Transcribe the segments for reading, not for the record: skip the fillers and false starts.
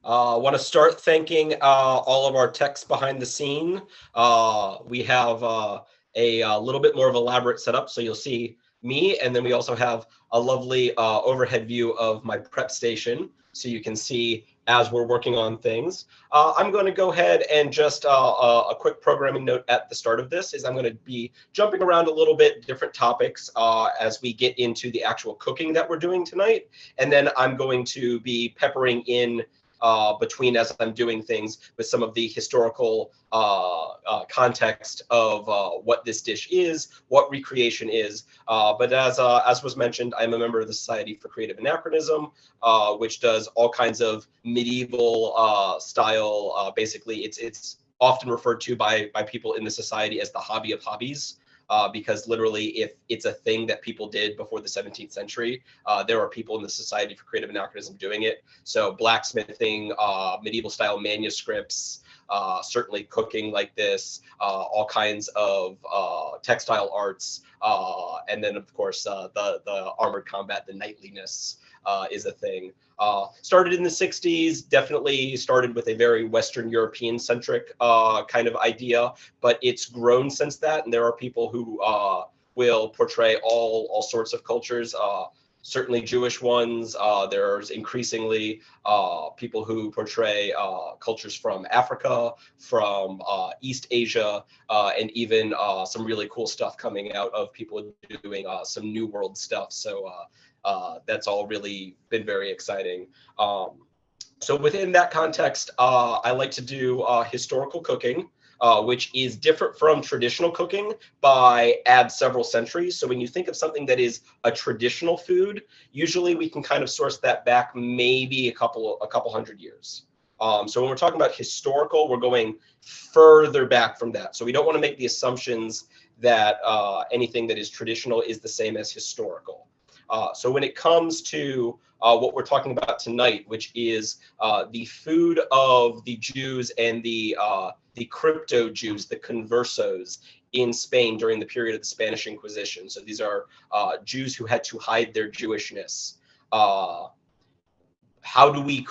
I want to start thanking all of our techs behind the scene. We have a little bit more of elaborate setup, so you'll see me, and then we also have a lovely overhead view of my prep station, so you can see as we're working on things. I'm going to go ahead and just a quick programming note at the start of this is I'm going to be jumping around a little bit, different topics as we get into the actual cooking that we're doing tonight, and then I'm going to be peppering in between as I'm doing things with some of the historical context of what this dish is, what recreation is. But as was mentioned, I'm a member of the Society for Creative Anachronism, which does all kinds of medieval style. Basically, it's often referred to by people in the society as the hobby of hobbies. Because literally, if it's a thing that people did before the 17th century, there are people in the Society for Creative Anachronism doing it. So blacksmithing, medieval style manuscripts, certainly cooking like this, all kinds of textile arts, and then of course the armored combat, the knightliness is a thing. Started in the 60s, definitely started with a very Western European centric kind of idea, but it's grown since that. And there are people who will portray all sorts of cultures, certainly Jewish ones. There's increasingly people who portray cultures from Africa, from East Asia, and even some really cool stuff coming out of people doing some New World stuff. So that's all really been very exciting. So within that context, I like to do historical cooking, which is different from traditional cooking by add several centuries. So when you think of something that is a traditional food, usually we can kind of source that back maybe a couple hundred years. So when we're talking about historical, we're going further back from that. So we don't want to make the assumptions that anything that is traditional is the same as historical. So when it comes to what we're talking about tonight, which is the food of the Jews and the crypto Jews, the conversos in Spain during the period of the Spanish Inquisition. So these are Jews who had to hide their Jewishness. How do we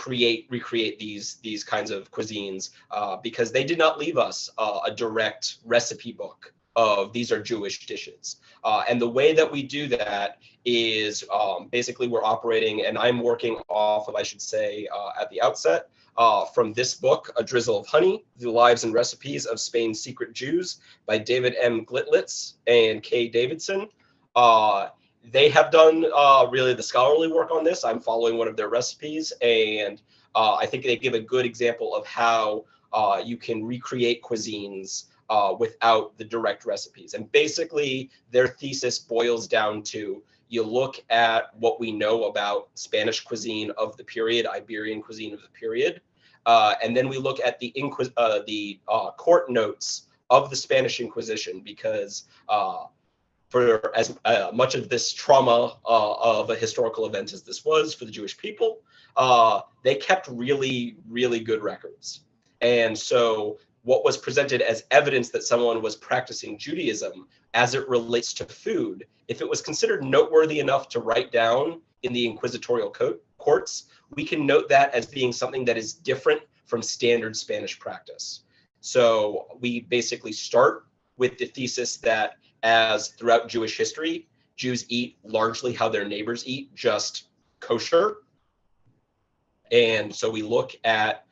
recreate these kinds of cuisines? Because they did not leave us a direct recipe book of these are Jewish dishes. And the way that we do that is basically we're operating, and I'm working off of, I should say, at the outset, from this book, A Drizzle of Honey, The Lives and Recipes of Spain's Secret Jews by David M. Glitlitz and Kay Davidson. They have done really the scholarly work on this. I'm following one of their recipes, and I think they give a good example of how you can recreate cuisines without the direct recipes. And basically, their thesis boils down to you look at what we know about Spanish cuisine of the period, Iberian cuisine of the period, and then we look at the court notes of the Spanish Inquisition, because for as much of this trauma of a historical event as this was for the Jewish people, they kept really, really good records. And so what was presented as evidence that someone was practicing Judaism as it relates to food, if it was considered noteworthy enough to write down in the inquisitorial courts, we can note that as being something that is different from standard Spanish practice. So we basically start with the thesis that as throughout Jewish history, Jews eat largely how their neighbors eat, just kosher. And so we look at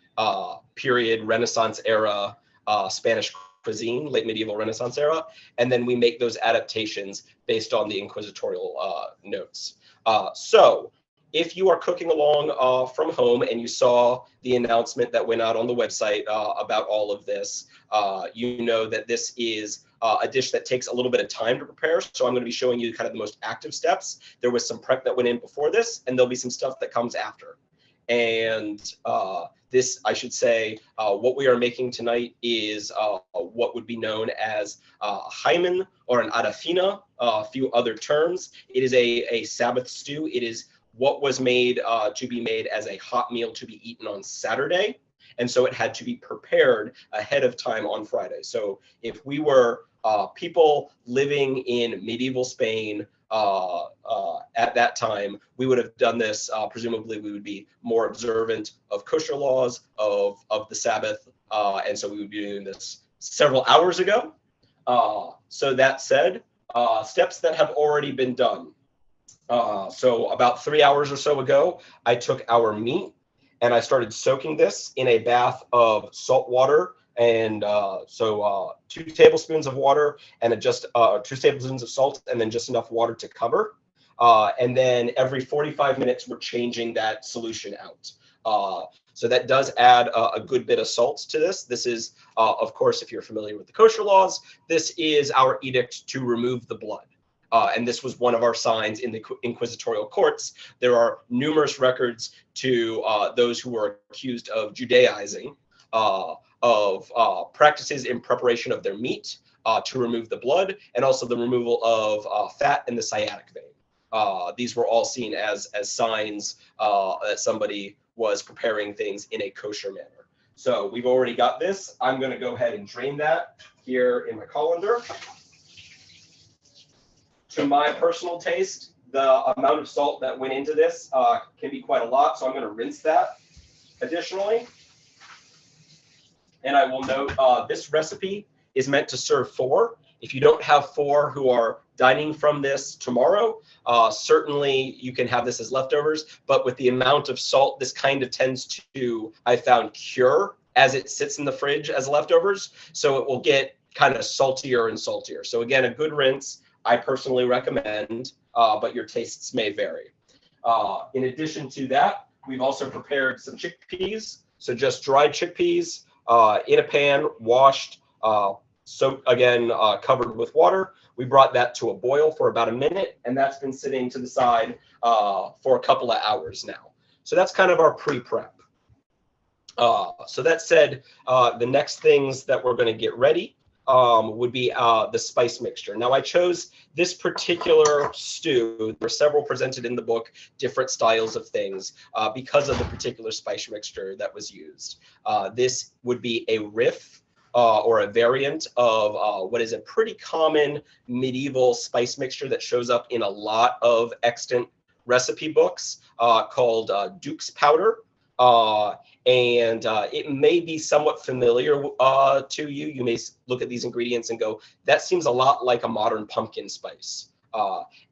period Renaissance era Spanish cuisine, late medieval Renaissance era, and then we make those adaptations based on the inquisitorial notes. So if you are cooking along from home and you saw the announcement that went out on the website about all of this, you know that this is a dish that takes a little bit of time to prepare. So I'm going to be showing you kind of the most active steps. There was some prep that went in before this, and there'll be some stuff that comes after. And this, I should say, what we are making tonight is what would be known as hymen or an arafina, a few other terms. It is a Sabbath stew. It is what was made to be made as a hot meal to be eaten on Saturday. And so it had to be prepared ahead of time on Friday. So if we were people living in medieval Spain, at that time, we would have done this. Presumably, we would be more observant of kosher laws of the Sabbath, and so we would be doing this several hours ago. So that said, steps that have already been done. So about 3 hours or so ago, I took our meat and I started soaking this in a bath of salt water. And 2 tablespoons of water and 2 tablespoons of salt, and then just enough water to cover. And then every 45 minutes, we're changing that solution out. So that does add a good bit of salt to this. This is, of course, if you're familiar with the kosher laws, this is our edict to remove the blood. And this was one of our signs in the inquisitorial courts. There are numerous records to those who were accused of Judaizing, of practices in preparation of their meat to remove the blood, and also the removal of fat in the sciatic vein. These were all seen as signs that somebody was preparing things in a kosher manner. So we've already got this. I'm going to go ahead and drain that here in my colander. To my personal taste, the amount of salt that went into this can be quite a lot, so I'm going to rinse that additionally. And I will note this recipe is meant to serve 4. If you don't have 4 who are dining from this tomorrow, certainly you can have this as leftovers. But with the amount of salt, this kind of tends to, I found, cure as it sits in the fridge as leftovers. So it will get kind of saltier and saltier. So again, a good rinse, I personally recommend, but your tastes may vary. In addition to that, we've also prepared some chickpeas. So just dried chickpeas in a pan, washed, soaked again, covered with water. We brought that to a boil for about a minute, and that's been sitting to the side for a couple of hours now. So that's kind of our pre-prep. So that said, the next things that we're going to get ready would be the spice mixture. Now, I chose this particular stew. There were several presented in the book, different styles of things, because of the particular spice mixture that was used. This would be a riff or a variant of what is a pretty common medieval spice mixture that shows up in a lot of extant recipe books called Duke's powder. And it may be somewhat familiar to you. You may look at these ingredients and go, that seems a lot like a modern pumpkin spice.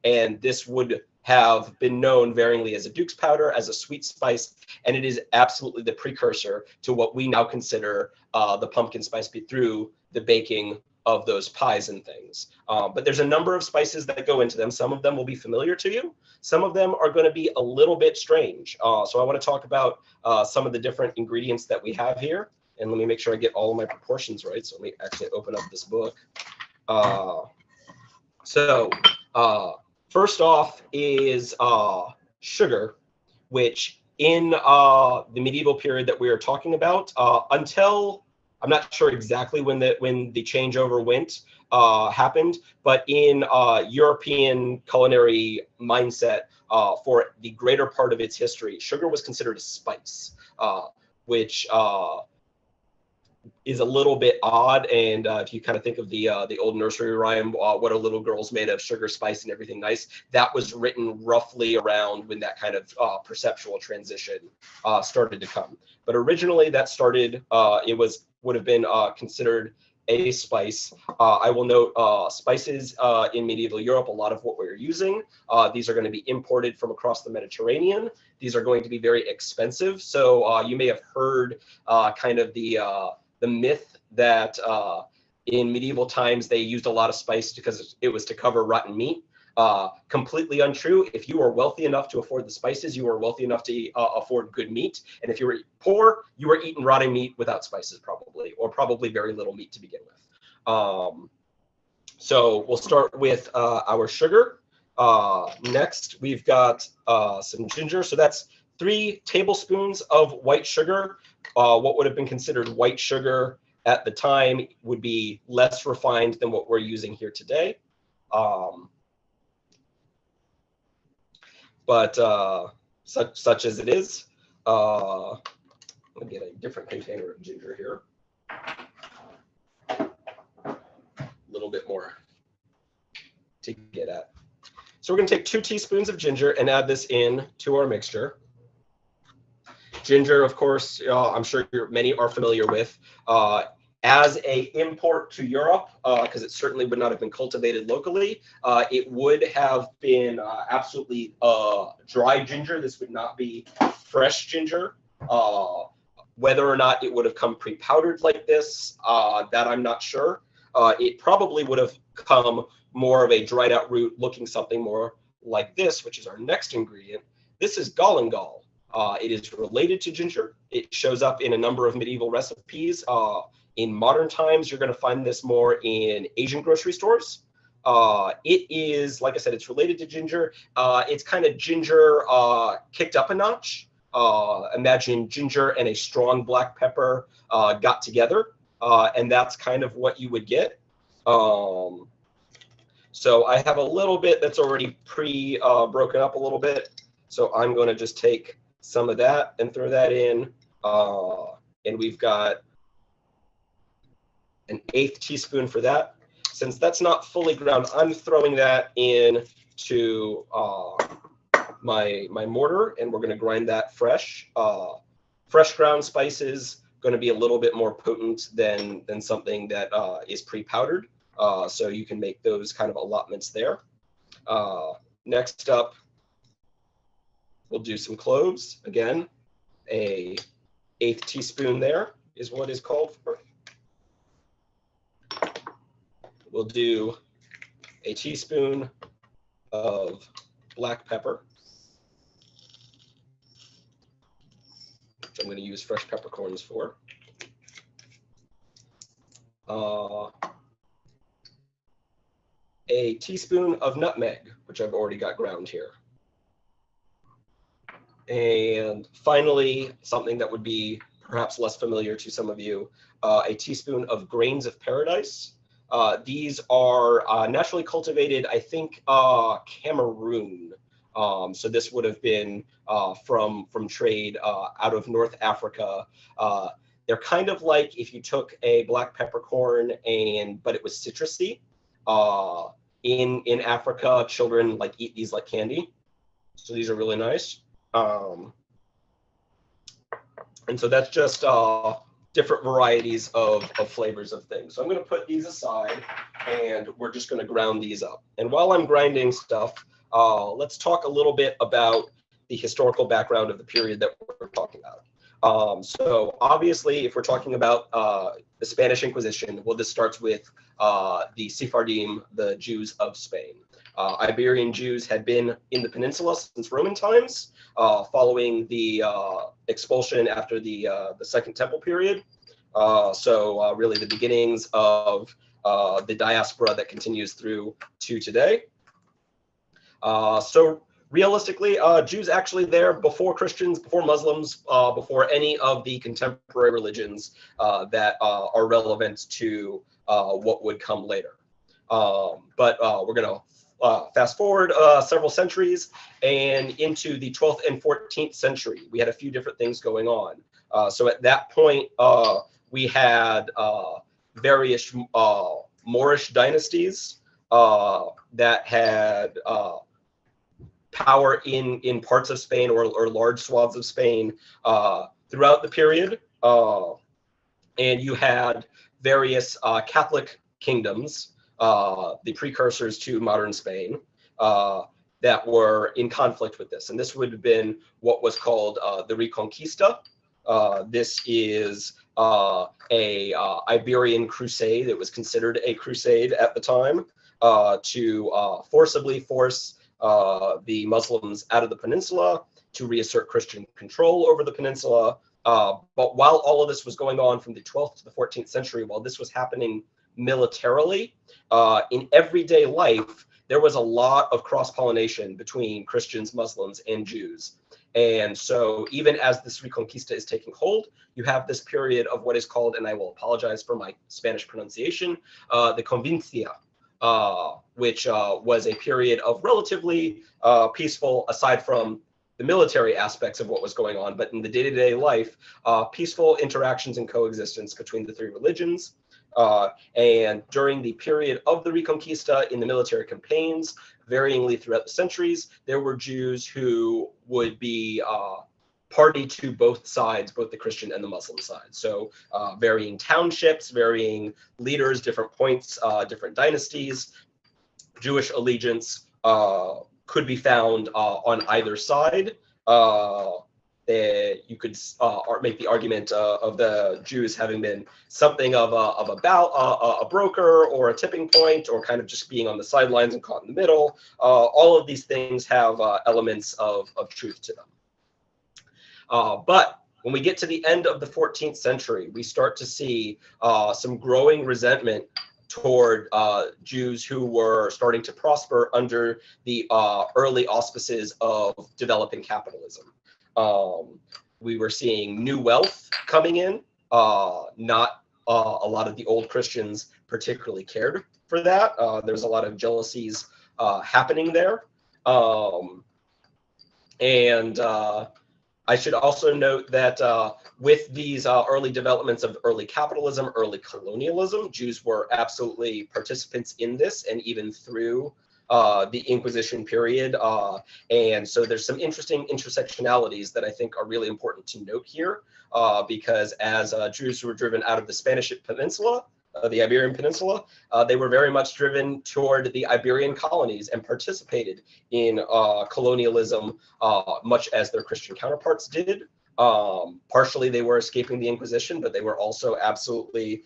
And this would have been known varyingly as a Duke's powder, as a sweet spice, and it is absolutely the precursor to what we now consider the pumpkin spice through the baking of those pies and things. But there's a number of spices that go into them. Some of them will be familiar to you. Some of them are going to be a little bit strange. So I want to talk about some of the different ingredients that we have here. And let me make sure I get all of my proportions right. So let me actually open up this book. First off is sugar, which in the medieval period that we are talking about, until I'm not sure exactly when the changeover happened, but in European culinary mindset, for the greater part of its history, sugar was considered a spice, which is a little bit odd. And if you kind of think of the old nursery rhyme, what are little girls made of? Sugar, spice, and everything nice. That was written roughly around when that kind of perceptual transition started to come. But originally that started, would have been considered a spice. I will note spices in medieval Europe, a lot of what we're using, these are going to be imported from across the Mediterranean. These are going to be very expensive. So you may have heard kind of the myth that in medieval times they used a lot of spice because it was to cover rotten meat. Completely untrue. If you were wealthy enough to afford the spices, you were wealthy enough to afford good meat. And if you were poor, you were eating rotting meat without spices, probably, or probably very little meat to begin with. So we'll start with our sugar. Next, we've got some ginger. So that's 3 tablespoons of white sugar. What would have been considered white sugar at the time would be less refined than what we're using here today. But such as it is, let me get a different container of ginger here. A little bit more to get at. So we're going to take 2 teaspoons of ginger and add this in to our mixture. Ginger, of course, I'm sure many are familiar with. As a import to Europe, because it certainly would not have been cultivated locally, it would have been absolutely dry ginger. This would not be fresh ginger. Whether or not it would have come pre-powdered like this, that I'm not sure. It probably would have come more of a dried out root looking something more like this, which is our next ingredient. This is galangal. It is related to ginger. It shows up in a number of medieval recipes. In modern times, you're going to find this more in Asian grocery stores. It is, like I said, it's related to ginger. It's kind of ginger kicked up a notch. Imagine ginger and a strong black pepper got together, and that's kind of what you would get. So I have a little bit that's already broken up a little bit. So I'm going to just take some of that and throw that in. And we've got an 1/8 teaspoon for that. Since that's not fully ground, I'm throwing that in to my mortar, and we're going to grind that fresh. Fresh ground spices going to be a little bit more potent than something that is pre-powdered. So you can make those kind of allotments there. Next up, we'll do some cloves. Again, a 1/8 teaspoon there is what is called for. We'll do a teaspoon of black pepper, which I'm going to use fresh peppercorns for. A teaspoon of nutmeg, which I've already got ground here. And finally, something that would be perhaps less familiar to some of you, a teaspoon of grains of paradise. These are naturally cultivated, I think, Cameroon. So this would have been from trade out of North Africa. They're kind of like if you took a black peppercorn but it was citrusy. In Africa, children eat these like candy. So these are really nice. And so that's just different varieties of flavors of things. So I'm going to put these aside, and we're just going to ground these up. And while I'm grinding stuff, let's talk a little bit about the historical background of the period that we're talking about. So obviously, if we're talking about the Spanish Inquisition, well, this starts with the Sephardim, the Jews of Spain. Iberian Jews had been in the peninsula since Roman times, following the expulsion after the Second Temple period. So really the beginnings of the diaspora that continues through to today. So realistically, Jews actually there before Christians, before Muslims, before any of the contemporary religions that are relevant to what would come later. But we're going to fast forward several centuries and into the 12th and 14th century. We had a few different things going on. So at that point, we had various Moorish dynasties that had power in parts of Spain or large swaths of Spain throughout the period. And you had various Catholic kingdoms, the precursors to modern Spain, that were in conflict with this. And this would have been what was called the Reconquista. This is a Iberian crusade. It was considered a crusade at the time to forcibly force the Muslims out of the peninsula, to reassert Christian control over the peninsula. But while all of this was going on from the 12th to the 14th century, while this was happening militarily, in everyday life, there was a lot of cross-pollination between Christians, Muslims, and Jews. And so even as this Reconquista is taking hold, you have this period of what is called, and I will apologize for my Spanish pronunciation, the Convivencia, which was a period of relatively peaceful, aside from the military aspects of what was going on, but in the day-to-day life, peaceful interactions and coexistence between the three religions. And during the period of the Reconquista in the military campaigns, varyingly throughout the centuries. There were Jews who would be party to both sides, both the Christian and the Muslim side. So varying townships, varying leaders, different points, different dynasties. Jewish allegiance could be found on either side. You could make the argument of the Jews having been something of a broker or a tipping point, or kind of just being on the sidelines and caught in the middle. All of these things have elements of truth to them. But when we get to the end of the 14th century, we start to see some growing resentment toward Jews who were starting to prosper under the early auspices of developing capitalism. We were seeing new wealth coming in. Not a lot of the old Christians particularly cared for that. There's a lot of jealousies happening there. I should also note that with these early developments of early capitalism, early colonialism, Jews were absolutely participants in this, and even through the Inquisition period. And so there's some interesting intersectionalities that I think are really important to note here, because as Jews were driven out of the Spanish Peninsula, the Iberian Peninsula, they were very much driven toward the Iberian colonies and participated in colonialism much as their Christian counterparts did. Partially they were escaping the Inquisition, but they were also absolutely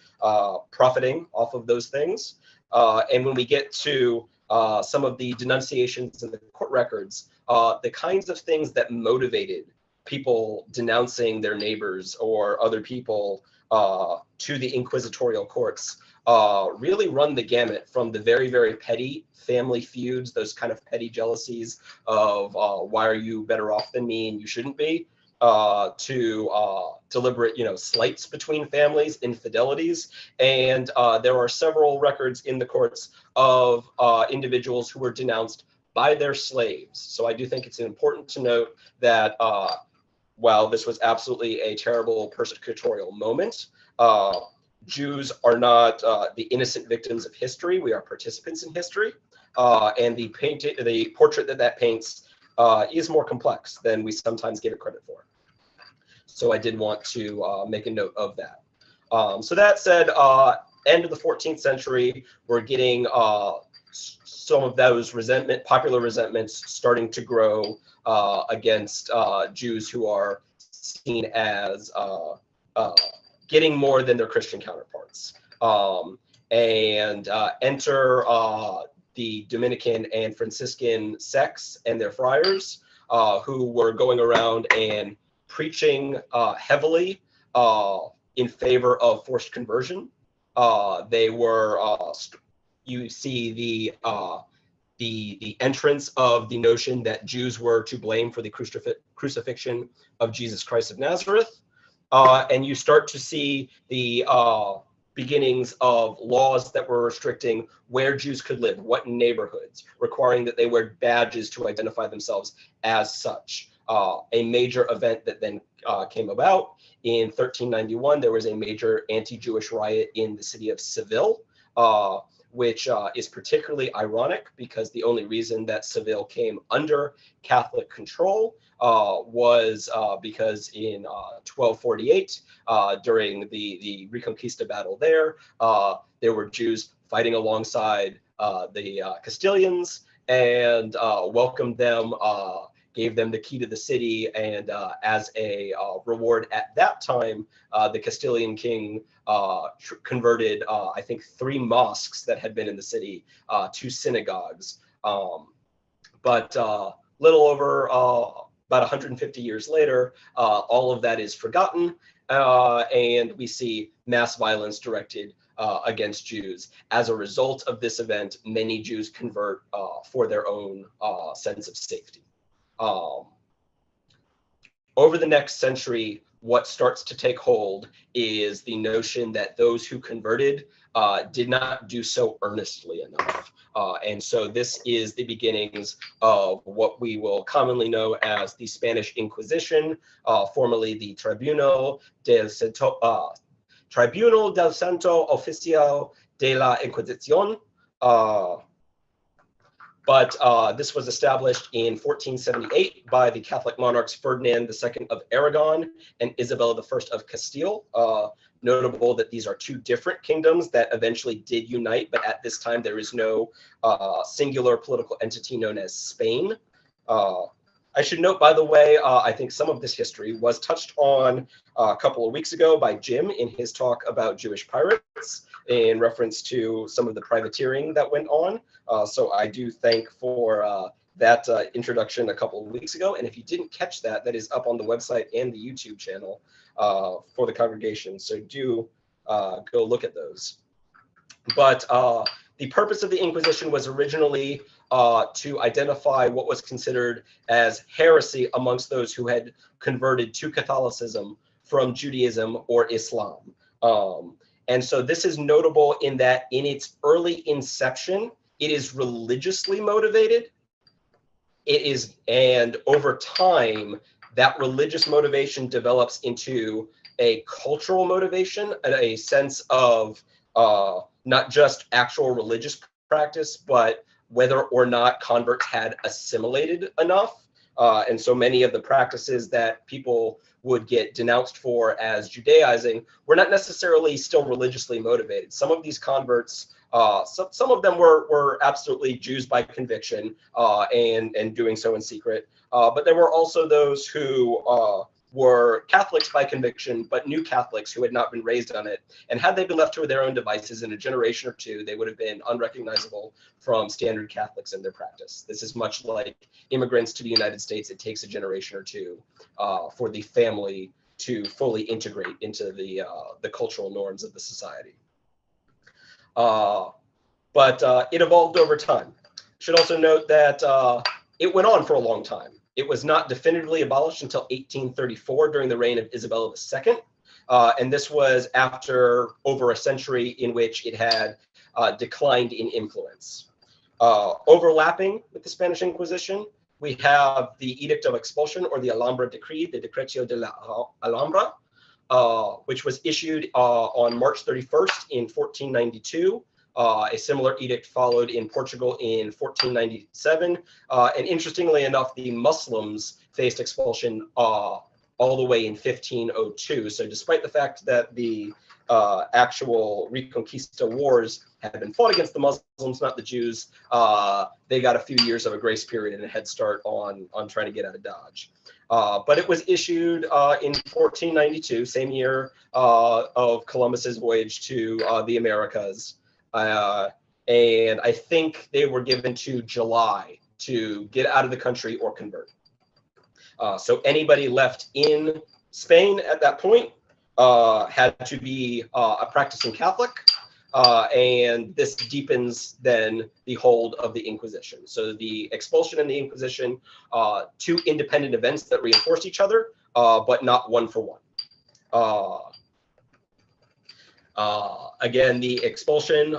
profiting off of those things. And when we get to some of the denunciations in the court records, the kinds of things that motivated people denouncing their neighbors or other people to the inquisitorial courts really run the gamut from the very, very petty family feuds, those kind of petty jealousies of why are you better off than me and you shouldn't be, to deliberate, slights between families, infidelities. And there are several records in the courts of individuals who were denounced by their slaves. So I do think it's important to note that while this was absolutely a terrible persecutorial moment, Jews are not the innocent victims of history. We are participants in history. And the portrait that paints is more complex than we sometimes give it credit for. So I did want to make a note of that. So that said, end of the 14th century, we're getting some of those popular resentments starting to grow against Jews who are seen as getting more than their Christian counterparts. Enter the Dominican and Franciscan sects and their friars, who were going around and preaching heavily in favor of forced conversion. They were, you see the entrance of the notion that Jews were to blame for the crucifixion of Jesus Christ of Nazareth. And you start to see the beginnings of laws that were restricting where Jews could live, what neighborhoods, requiring that they wear badges to identify themselves as such. A major event that then came about in 1391, there was a major anti-Jewish riot in the city of Seville, which is particularly ironic because the only reason that Seville came under Catholic control was because in 1248, during the Reconquista battle there were Jews fighting alongside the Castilians and welcomed them, gave them the key to the city, and as a reward at that time, the Castilian king converted, I think, 3 mosques that had been in the city to synagogues. But little over about 150 years later, all of that is forgotten, and we see mass violence directed against Jews. As a result of this event, many Jews convert for their own sense of safety. Over the next century, what starts to take hold is the notion that those who converted did not do so earnestly enough. And so this is the beginnings of what we will commonly know as the Spanish Inquisition, formerly the Tribunal del Santo Oficio de la Inquisición. But this was established in 1478 by the Catholic monarchs Ferdinand II of Aragon and Isabella I of Castile. Notable that these are two different kingdoms that eventually did unite, but at this time there is no singular political entity known as Spain. I should note, by the way, I think some of this history was touched on a couple of weeks ago by Jim in his talk about Jewish pirates in reference to some of the privateering that went on. So I do thank for that introduction a couple of weeks ago. And if you didn't catch that, that is up on the website and the YouTube channel for the congregation. So do go look at those. But the purpose of the Inquisition was originally to identify what was considered as heresy amongst those who had converted to Catholicism from Judaism or Islam. And so this is notable in that in its early inception, it is religiously motivated. It is, and over time, that religious motivation develops into a cultural motivation and a sense of not just actual religious practice, but whether or not converts had assimilated enough. And so many of the practices that people would get denounced for as Judaizing were not necessarily still religiously motivated. Some of these converts, some of them were absolutely Jews by conviction and doing so in secret. But there were also those who were Catholics by conviction, but new Catholics who had not been raised on it. And had they been left to their own devices in a generation or two, they would have been unrecognizable from standard Catholics in their practice. This is much like immigrants to the United States. It takes a generation or two for the family to fully integrate into the cultural norms of the society. But it evolved over time. Should also note that it went on for a long time. It was not definitively abolished until 1834 during the reign of Isabella II. And this was after over a century in which it had declined in influence. Overlapping with the Spanish Inquisition, we have the Edict of Expulsion, or the Alhambra Decree, the Decretio de la Alhambra, which was issued on March 31st in 1492. A similar edict followed in Portugal in 1497. And interestingly enough, the Muslims faced expulsion all the way in 1502. So despite the fact that the actual Reconquista wars had been fought against the Muslims, not the Jews, they got a few years of a grace period and a head start on trying to get out of Dodge. But it was issued in 1492, same year of Columbus's voyage to the Americas. And I think they were given to July to get out of the country or convert. So anybody left in Spain at that point had to be a practicing Catholic, and this deepens then the hold of the Inquisition. So the expulsion and the Inquisition, two independent events that reinforce each other, but not one for one. Again, the expulsion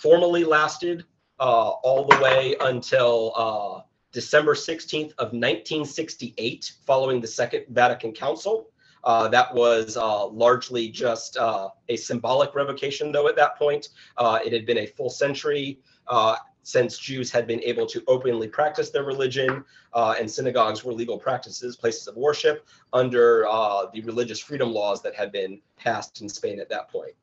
formally lasted all the way until December 16th of 1968, following the Second Vatican Council. That was largely just a symbolic revocation, though at that point. It had been a full century since Jews had been able to openly practice their religion, and synagogues were legal practices, places of worship, under the religious freedom laws that had been passed in Spain at that point.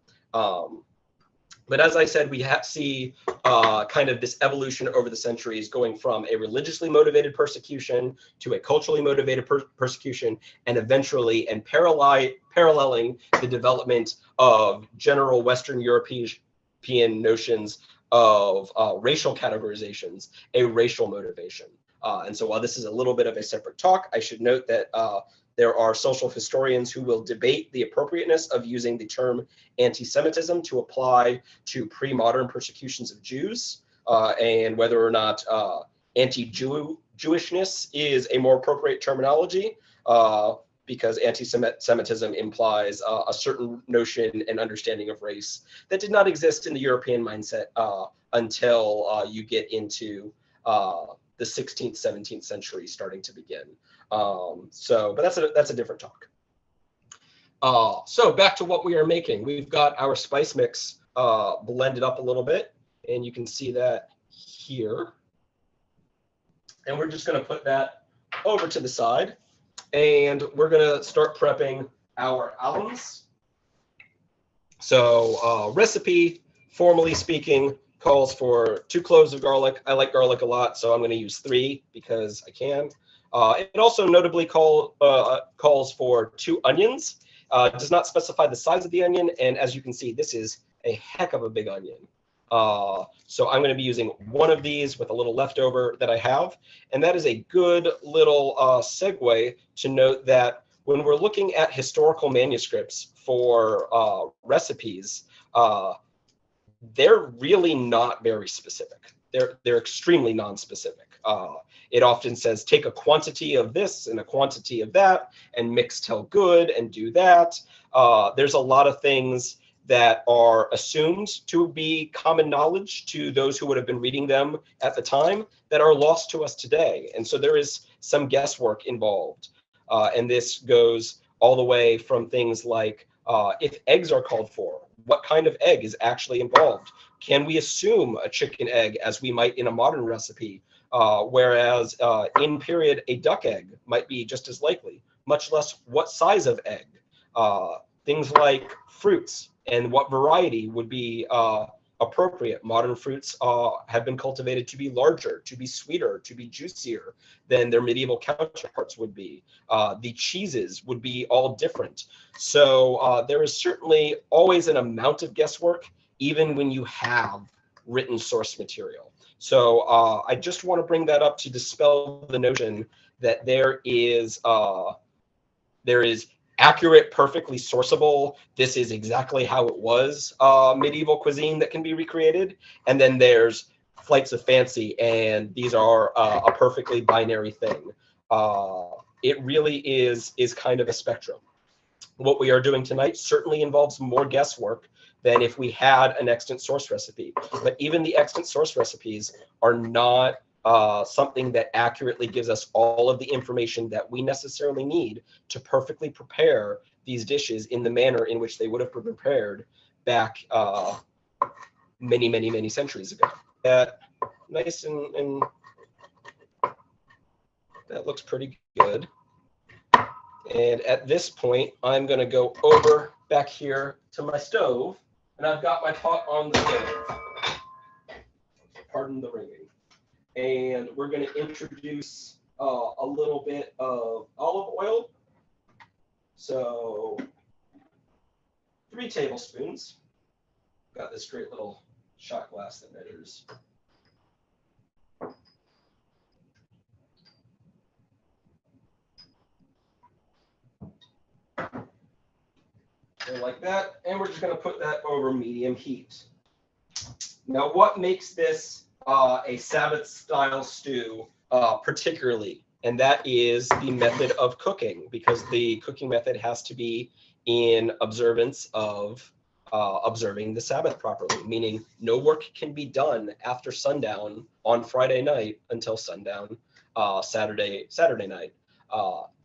But as I said, we see kind of this evolution over the centuries, going from a religiously motivated persecution to a culturally motivated persecution, and eventually, and paralleling the development of general Western European notions of racial categorizations, a racial motivation. And so while this is a little bit of a separate talk, I should note that there are social historians who will debate the appropriateness of using the term anti-Semitism to apply to pre-modern persecutions of Jews, and whether or not anti-Jewishness is a more appropriate terminology, because anti-Semitism implies a certain notion and understanding of race that did not exist in the European mindset until you get into the 16th, 17th century starting to begin. But that's a different talk. So back to what we are making. We've got our spice mix blended up a little bit, and you can see that here. And we're just going to put that over to the side. And we're going to start prepping our alums. So recipe, formally speaking, calls for 2 cloves of garlic. I like garlic a lot, so I'm going to use 3 because I can. It also notably calls for 2 onions. It does not specify the size of the onion, and as you can see, this is a heck of a big onion. So I'm going to be using 1 of these with a little leftover that I have, and that is a good little segue to note that when we're looking at historical manuscripts for recipes, they're really not very specific. They're extremely non-specific. It often says take a quantity of this and a quantity of that and mix till good and do that. There's a lot of things that are assumed to be common knowledge to those who would have been reading them at the time that are lost to us today. And so there is some guesswork involved. And this goes all the way from things like if eggs are called for, what kind of egg is actually involved? Can we assume a chicken egg as we might in a modern recipe? Whereas in period, a duck egg might be just as likely, much less what size of egg. Things like fruits and what variety would be appropriate. Modern fruits have been cultivated to be larger, to be sweeter, to be juicier than their medieval counterparts would be. The cheeses would be all different. So there is certainly always an amount of guesswork, even when you have written source material. So I just want to bring that up to dispel the notion that there is accurate, perfectly sourceable, this is exactly how it was medieval cuisine that can be recreated. And then there's flights of fancy, and these are a perfectly binary thing. It really is kind of a spectrum. What we are doing tonight certainly involves more guesswork than if we had an extant source recipe. But even the extant source recipes are not something that accurately gives us all of the information that we necessarily need to perfectly prepare these dishes in the manner in which they would have been prepared back many, many, many centuries ago. That nice and that looks pretty good. And at this point, I'm going to go over back here to my stove, and I've got my pot on the stove. Pardon the ringing. And we're going to introduce a little bit of olive oil. So 3 tablespoons. Got this great little shot glass that measures. So like that, and we're just going to put that over medium heat. Now, what makes this a Sabbath-style stew particularly, and that is the method of cooking, because the cooking method has to be in observance of observing the Sabbath properly, meaning no work can be done after sundown on Friday night until sundown Saturday night.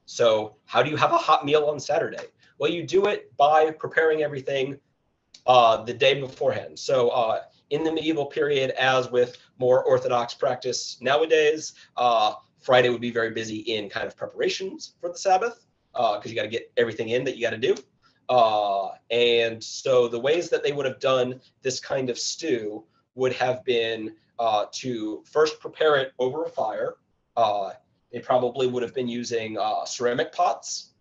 So how do you have a hot meal on Saturday? Well, you do it by preparing everything the day beforehand. So in the medieval period, as with more orthodox practice nowadays, Friday would be very busy in kind of preparations for the Sabbath, because you got to get everything in that you got to do. And so the ways that they would have done this kind of stew would have been to first prepare it over a fire. They probably would have been using ceramic pots.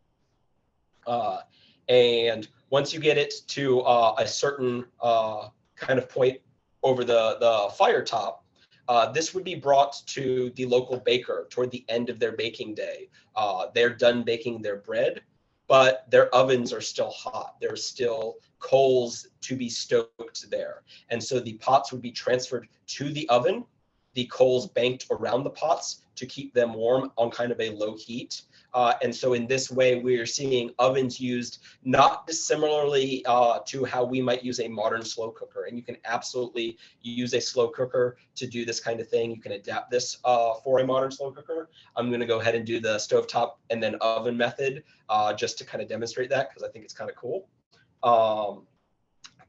And once you get it to a certain kind of point over the fire top, this would be brought to the local baker toward the end of their baking day. They're done baking their bread, but their ovens are still hot. There's still coals to be stoked there. And so the pots would be transferred to the oven, the coals banked around the pots to keep them warm on kind of a low heat. And so in this way, we're seeing ovens used not dissimilarly to how we might use a modern slow cooker. And you can absolutely use a slow cooker to do this kind of thing. You can adapt this for a modern slow cooker. I'm going to go ahead and do the stovetop and then oven method just to kind of demonstrate that, because I think it's kind of cool.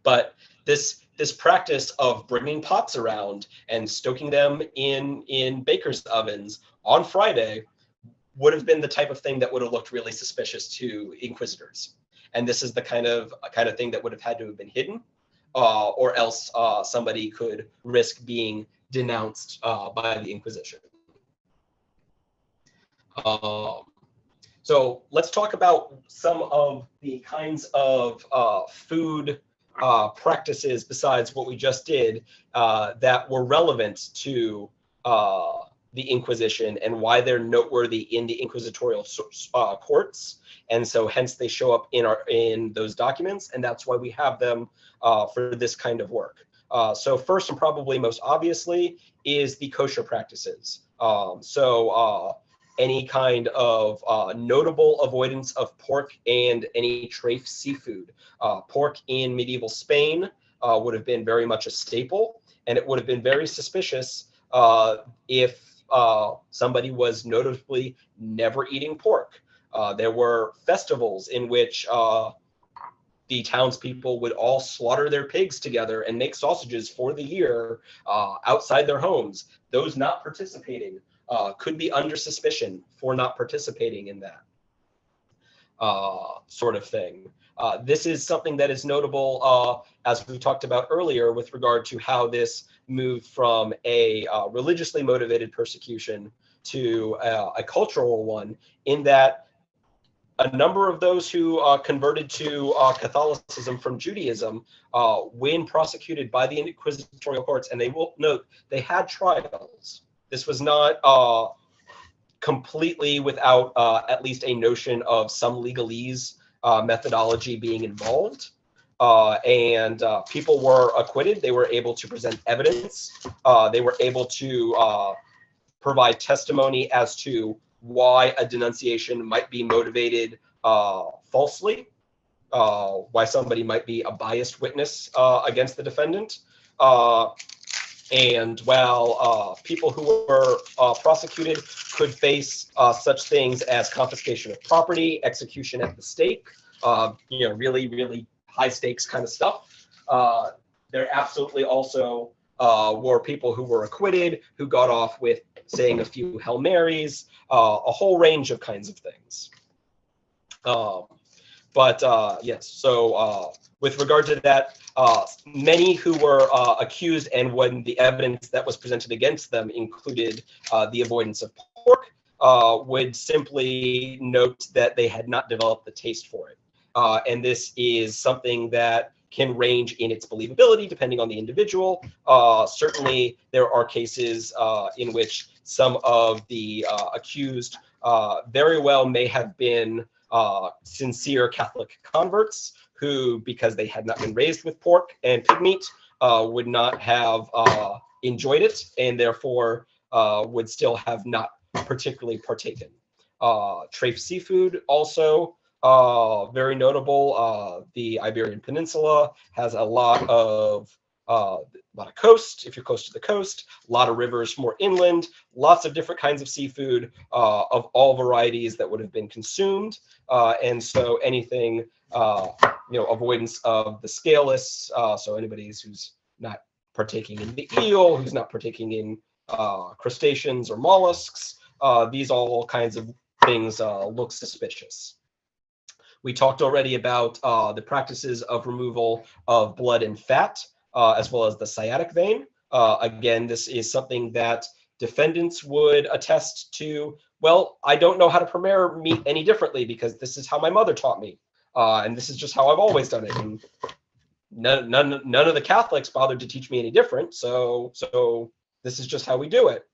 But this practice of bringing pots around and stoking them in bakers' ovens on Friday would have been the type of thing that would have looked really suspicious to inquisitors. And this is the kind of thing that would have had to have been hidden, or else somebody could risk being denounced by the Inquisition. So let's talk about some of the kinds of food practices besides what we just did that were relevant to the Inquisition and why they're noteworthy in the inquisitorial courts. And so hence they show up in those documents, and that's why we have them for this kind of work. So first and probably most obviously is the kosher practices. Any kind of notable avoidance of pork and any trafe seafood. Pork in medieval Spain would have been very much a staple, and it would have been very suspicious if somebody was notably never eating pork. There were festivals in which the townspeople would all slaughter their pigs together and make sausages for the year outside their homes. Those not participating could be under suspicion for not participating in that sort of thing. This is something that is notable, as we talked about earlier, with regard to how this moved from a religiously motivated persecution to a cultural one, in that a number of those who converted to Catholicism from Judaism, when prosecuted by the inquisitorial courts, and they will note they had trials. This was not completely without at least a notion of some legalese methodology being involved. And people were acquitted. They were able to present evidence. They were able to provide testimony as to why a denunciation might be motivated falsely, why somebody might be a biased witness against the defendant. And while people who were prosecuted could face such things as confiscation of property, execution at the stake, really, really high stakes kind of stuff, there absolutely also were people who were acquitted, who got off with saying a few Hail Marys, a whole range of kinds of things. Yes, so with regard to that, many who were accused, and when the evidence that was presented against them included the avoidance of pork, would simply note that they had not developed the taste for it. And this is something that can range in its believability depending on the individual. Certainly, there are cases in which some of the accused very well may have been sincere Catholic converts who, because they had not been raised with pork and pig meat, would not have enjoyed it, and therefore would still have not particularly partaken. Trafe seafood also very notable. The Iberian Peninsula has a lot of coast, if you're close to the coast, a lot of rivers more inland, lots of different kinds of seafood of all varieties that would have been consumed. And so anything, avoidance of the scaleless, so anybody who's not partaking in the eel, who's not partaking in crustaceans or mollusks, these all kinds of things look suspicious. We talked already about the practices of removal of blood and fat, as well as the sciatic vein. Again, this is something that defendants would attest to. Well, I don't know how to prepare meat any differently because this is how my mother taught me, and this is just how I've always done it. And none of the Catholics bothered to teach me any different. So this is just how we do it.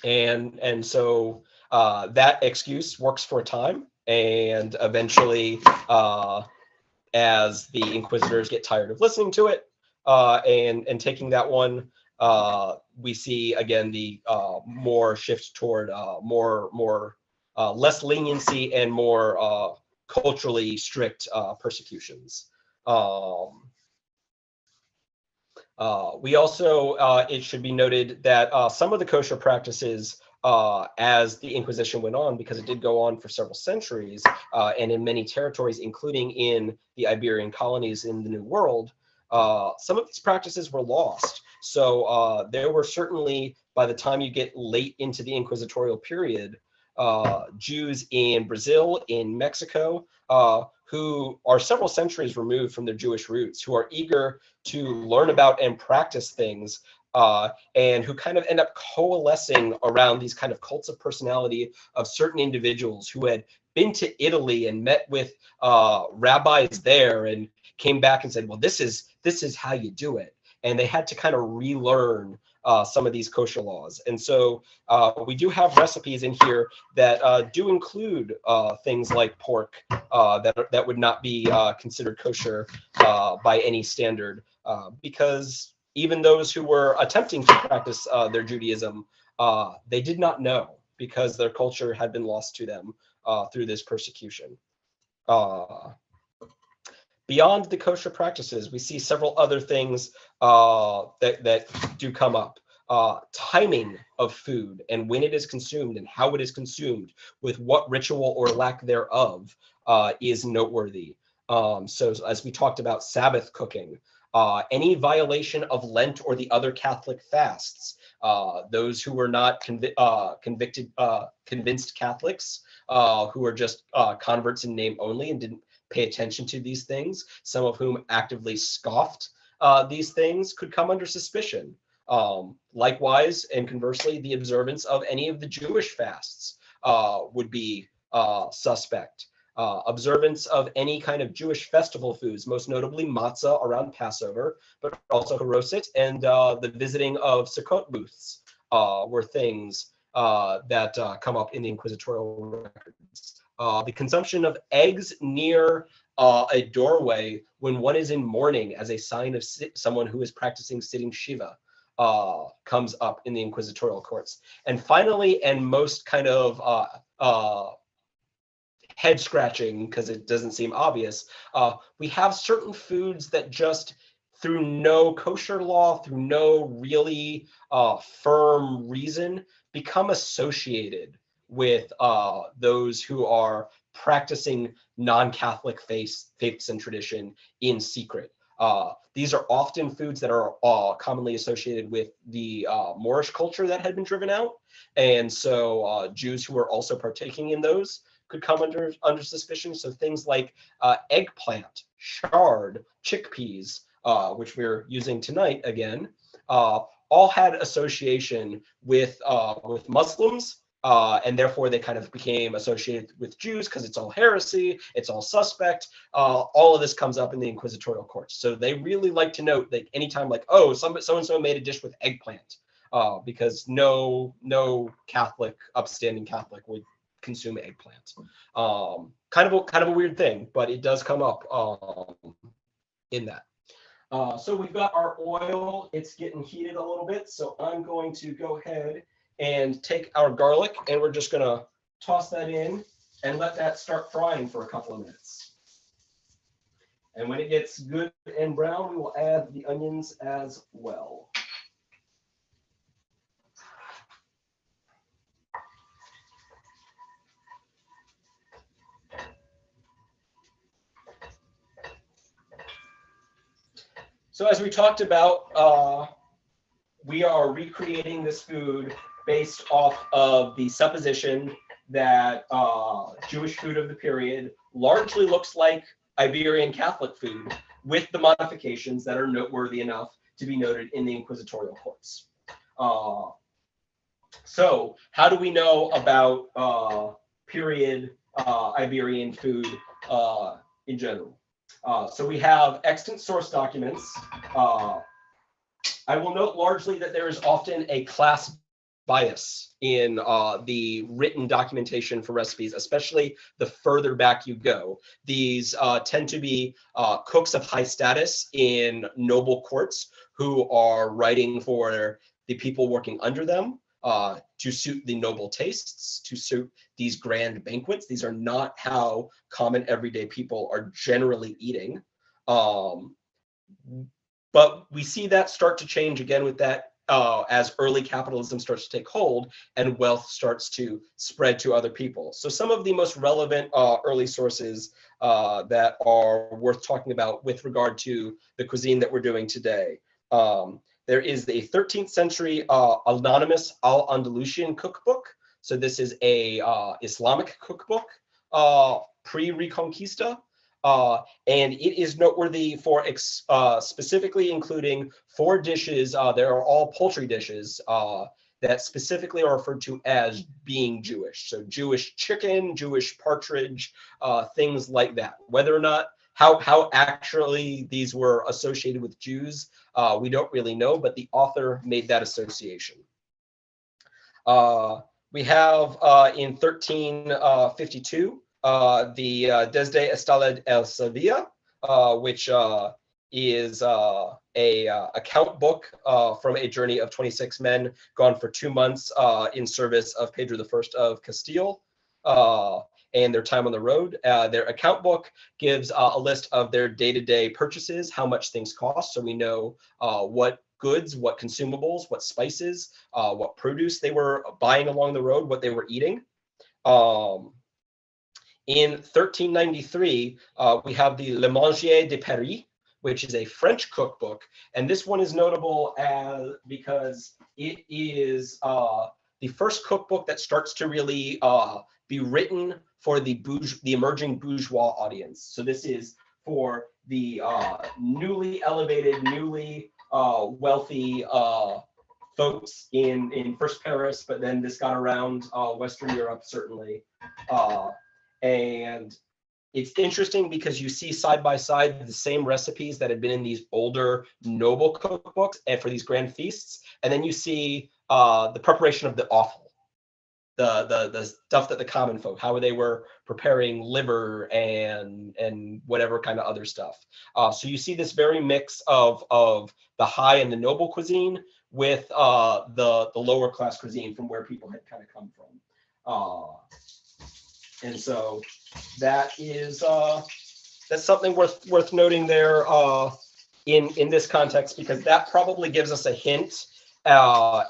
And so that excuse works for a time, and eventually, as the inquisitors get tired of listening to it and taking that one, we see again the more shift toward less leniency and more culturally strict persecutions. We also, it should be noted that some of the kosher practices, as the Inquisition went on, because it did go on for several centuries, and in many territories, including in the Iberian colonies in the New World, some of these practices were lost. So there were certainly by the time you get late into the inquisitorial period, Jews in Brazil, in Mexico, who are several centuries removed from their Jewish roots, who are eager to learn about and practice things, and who kind of end up coalescing around these kind of cults of personality of certain individuals who had been to Italy and met with rabbis there and came back and said, well, this is how you do it. And they had to kind of relearn some of these kosher laws. And so we do have recipes in here that do include things like pork that would not be considered kosher by any standard, because even those who were attempting to practice their Judaism, they did not know, because their culture had been lost to them through this persecution. Beyond the kosher practices, we see several other things that do come up. Timing of food and when it is consumed and how it is consumed, with what ritual or lack thereof, is noteworthy. So as we talked about Sabbath cooking, any violation of Lent or the other Catholic fasts, those who were not convinced Catholics, who were just converts in name only and didn't pay attention to these things, some of whom actively scoffed these things, could come under suspicion. Likewise, and conversely, the observance of any of the Jewish fasts would be suspect. Observance of any kind of Jewish festival foods, most notably matzah around Passover, but also haroset, and the visiting of Sukkot booths were things that come up in the inquisitorial records. The consumption of eggs near a doorway when one is in mourning as a sign of someone who is practicing sitting Shiva comes up in the inquisitorial courts. And finally, and most kind of head scratching, because it doesn't seem obvious, we have certain foods that just, through no kosher law, through no really firm reason, become associated with those who are practicing non-Catholic faiths and tradition in secret. These are often foods that are commonly associated with the Moorish culture that had been driven out. And so Jews who were also partaking in those could come under suspicion. So things like eggplant, chard, chickpeas, which we're using tonight again, all had association with Muslims. And therefore they kind of became associated with Jews because it's all heresy, it's all suspect. All of this comes up in the inquisitorial courts. So they really like to note that anytime, like, oh, so-and-so made a dish with eggplant, because no Catholic, upstanding Catholic would consume eggplant. Kind of a weird thing, but it does come up in that. So we've got our oil, it's getting heated a little bit. So I'm going to go ahead and take our garlic, and we're just going to toss that in and let that start frying for a couple of minutes. And when it gets good and brown, we will add the onions as well. So as we talked about, we are recreating this food based off of the supposition that Jewish food of the period largely looks like Iberian Catholic food, with the modifications that are noteworthy enough to be noted in the inquisitorial courts. So how do we know about period Iberian food in general? So we have extant source documents. I will note largely that there is often a class bias in the written documentation for recipes, especially the further back you go. These tend to be cooks of high status in noble courts who are writing for the people working under them to suit the noble tastes, to suit these grand banquets. These are not how common everyday people are generally eating. But we see that start to change again with that as early capitalism starts to take hold and wealth starts to spread to other people. So some of the most relevant early sources that are worth talking about with regard to the cuisine that we're doing today. There is a 13th century anonymous Al-Andalusian cookbook. So this is a Islamic cookbook pre-Reconquista. And it is noteworthy for specifically including 4 dishes. They are all poultry dishes that specifically are referred to as being Jewish. So Jewish chicken, Jewish partridge, things like that. Whether or not how actually these were associated with Jews, we don't really know, but the author made that association. We have in 1352 the Desde Estado el Sevilla, which is a account book from a journey of 26 men gone for 2 months in service of Pedro I of Castile and their time on the road. Their account book gives a list of their day-to-day purchases, how much things cost, so we know what goods, what consumables, what spices, what produce they were buying along the road, what they were eating. In 1393, we have the Le Manger de Paris, which is a French cookbook. And this one is notable because it is the first cookbook that starts to really be written for the emerging bourgeois audience. So this is for the newly elevated, newly wealthy folks in first Paris, but then this got around Western Europe, certainly. And it's interesting because you see side by side the same recipes that had been in these older noble cookbooks and for these grand feasts, and then you see the preparation of the offal, the stuff that the common folk, how they were preparing liver and whatever kind of other stuff. So you see this very mix of the high and the noble cuisine with the lower class cuisine from where people had kind of come from. And so that is that's something worth noting there in this context, because that probably gives us a hint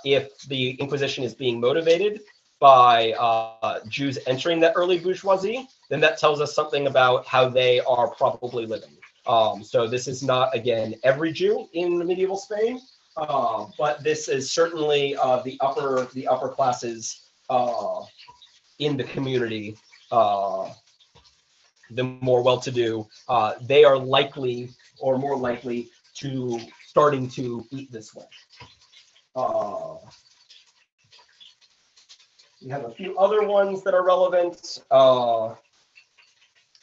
if the Inquisition is being motivated by Jews entering that early bourgeoisie, then that tells us something about how they are probably living. So this is not, again, every Jew in medieval Spain, but this is certainly the upper classes in the community. The more well-to-do, they are likely or more likely to starting to eat this way. We have a few other ones that are relevant. The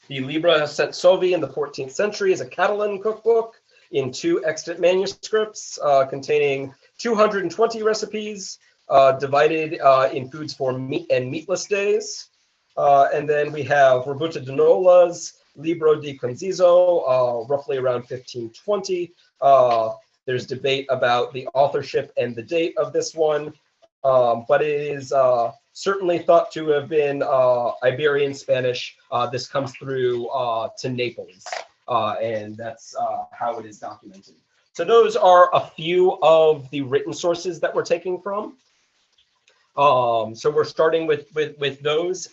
Libra Sensovi in the 14th century is a Catalan cookbook in 2 extant manuscripts containing 220 recipes divided in foods for meat and meatless days. And then we have Roberto de Nola's Libro di Conciso, roughly around 1520. There's debate about the authorship and the date of this one, but it is certainly thought to have been Iberian Spanish. This comes through to Naples, and that's how it is documented. So those are a few of the written sources that we're taking from. So we're starting with those.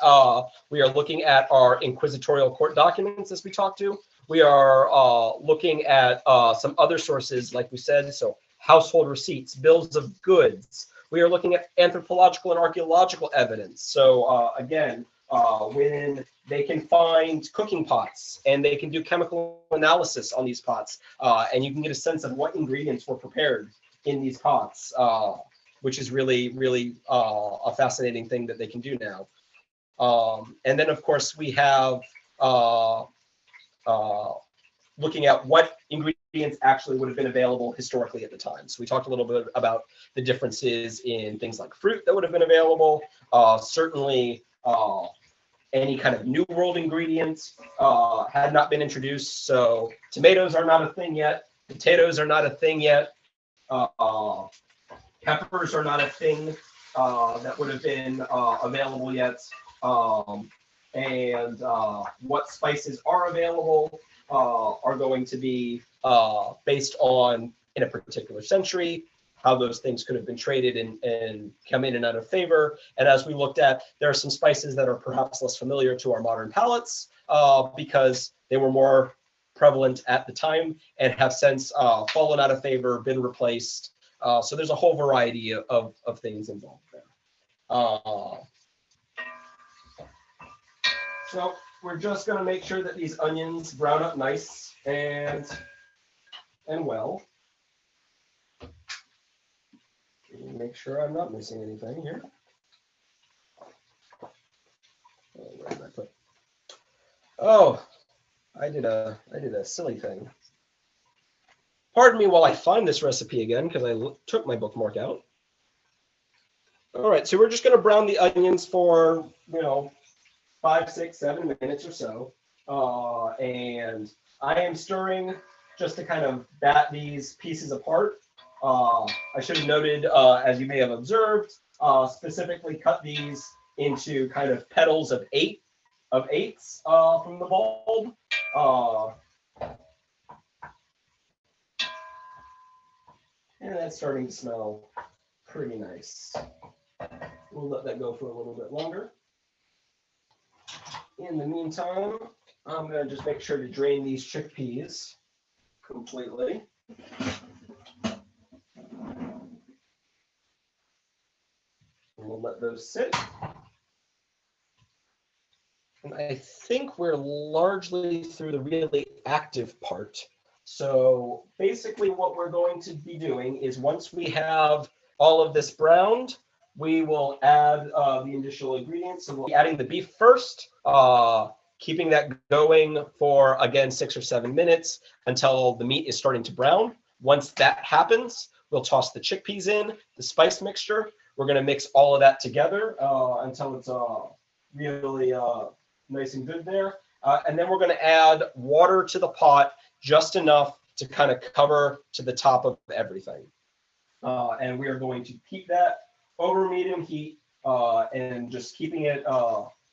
We are looking at our inquisitorial court documents as we talked to. We are looking at some other sources, like we said, so household receipts, bills of goods. We are looking at anthropological and archaeological evidence. So again, when they can find cooking pots and they can do chemical analysis on these pots, and you can get a sense of what ingredients were prepared in these pots, which is really, really a fascinating thing that they can do now. And then, of course, we have looking at what ingredients actually would have been available historically at the time. So we talked a little bit about the differences in things like fruit that would have been available. Certainly, any kind of New World ingredients had not been introduced. So tomatoes are not a thing yet. Potatoes are not a thing yet. Peppers are not a thing that would have been available yet. And what spices are available are going to be based on, in a particular century, how those things could have been traded and come in and out of favor. And as we looked at, there are some spices that are perhaps less familiar to our modern palates because they were more prevalent at the time and have since fallen out of favor, been replaced, So there's a whole variety of things involved there. So we're just going to make sure that these onions brown up nice and well. Make sure I'm not missing anything here. Oh, where did I put? Oh, I did a silly thing. Pardon me while I find this recipe again, because I took my bookmark out. All right, so we're just going to brown the onions for, 5, 6, 7 minutes or so. And I am stirring just to kind of bat these pieces apart. I should have noted, as you may have observed, specifically cut these into kind of petals of eighths from the bulb. And that's starting to smell pretty nice. We'll let that go for a little bit longer. In the meantime, I'm going to just make sure to drain these chickpeas completely. And we'll let those sit. And I think we're largely through the really active part. So basically what we're going to be doing is once we have all of this browned, we will add the initial ingredients. So we'll be adding the beef first, keeping that going for, again, 6 or 7 minutes until the meat is starting to brown. Once that happens, we'll toss the chickpeas in, the spice mixture. We're going to mix all of that together until it's really nice and good there. And then we're going to add water to the pot, just enough to kind of cover to the top of everything. And we are going to keep that over medium heat and just keeping it,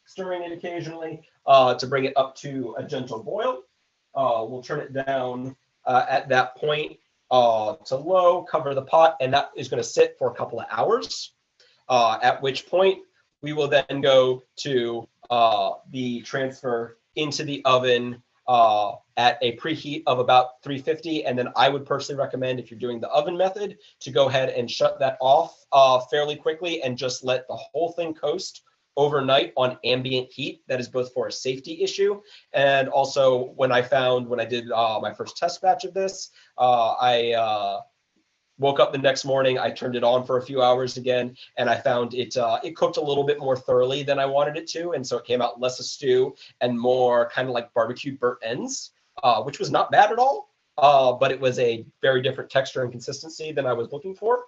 stirring it occasionally to bring it up to a gentle boil. We'll turn it down at that point to low, cover the pot, and that is going to sit for a couple of hours, at which point we will then go to the transfer into the oven at a preheat of about 350. And then I would personally recommend, if you're doing the oven method, to go ahead and shut that off fairly quickly and just let the whole thing coast overnight on ambient heat. That is both for a safety issue, and also when I did my first test batch of this, I woke up the next morning, I turned it on for a few hours again, and I found it cooked a little bit more thoroughly than I wanted it to, and so it came out less a stew and more kind of like barbecued burnt ends, which was not bad at all, but it was a very different texture and consistency than I was looking for.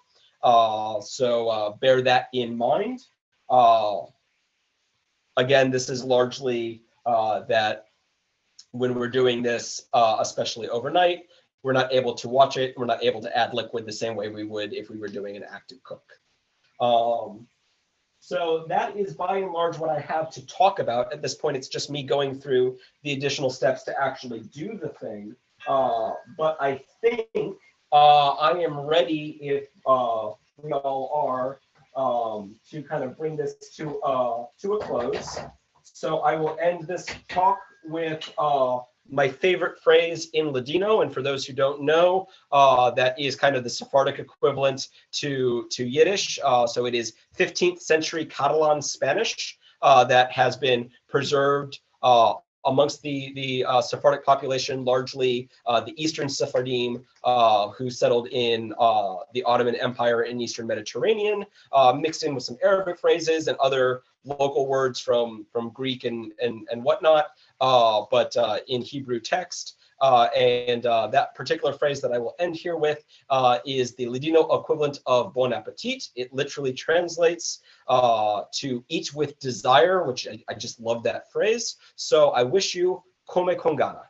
So bear that in mind. Again, this is largely that when we're doing this, especially overnight, we're not able to watch it. We're not able to add liquid the same way we would if we were doing an active cook. So that is by and large what I have to talk about. At this point, it's just me going through the additional steps to actually do the thing. But I think I am ready, if we all are, to kind of bring this to a close. So I will end this talk with my favorite phrase in Ladino, and for those who don't know, that is kind of the Sephardic equivalent to Yiddish. So it is 15th century Catalan Spanish that has been preserved amongst the Sephardic population, largely the Eastern Sephardim who settled in the Ottoman Empire in Eastern Mediterranean, mixed in with some Arabic phrases and other local words from Greek and whatnot, but in Hebrew text. And that particular phrase that I will end here with is the Ladino equivalent of bon appetit. It literally translates to eat with desire, which I just love that phrase. So I wish you come con gana.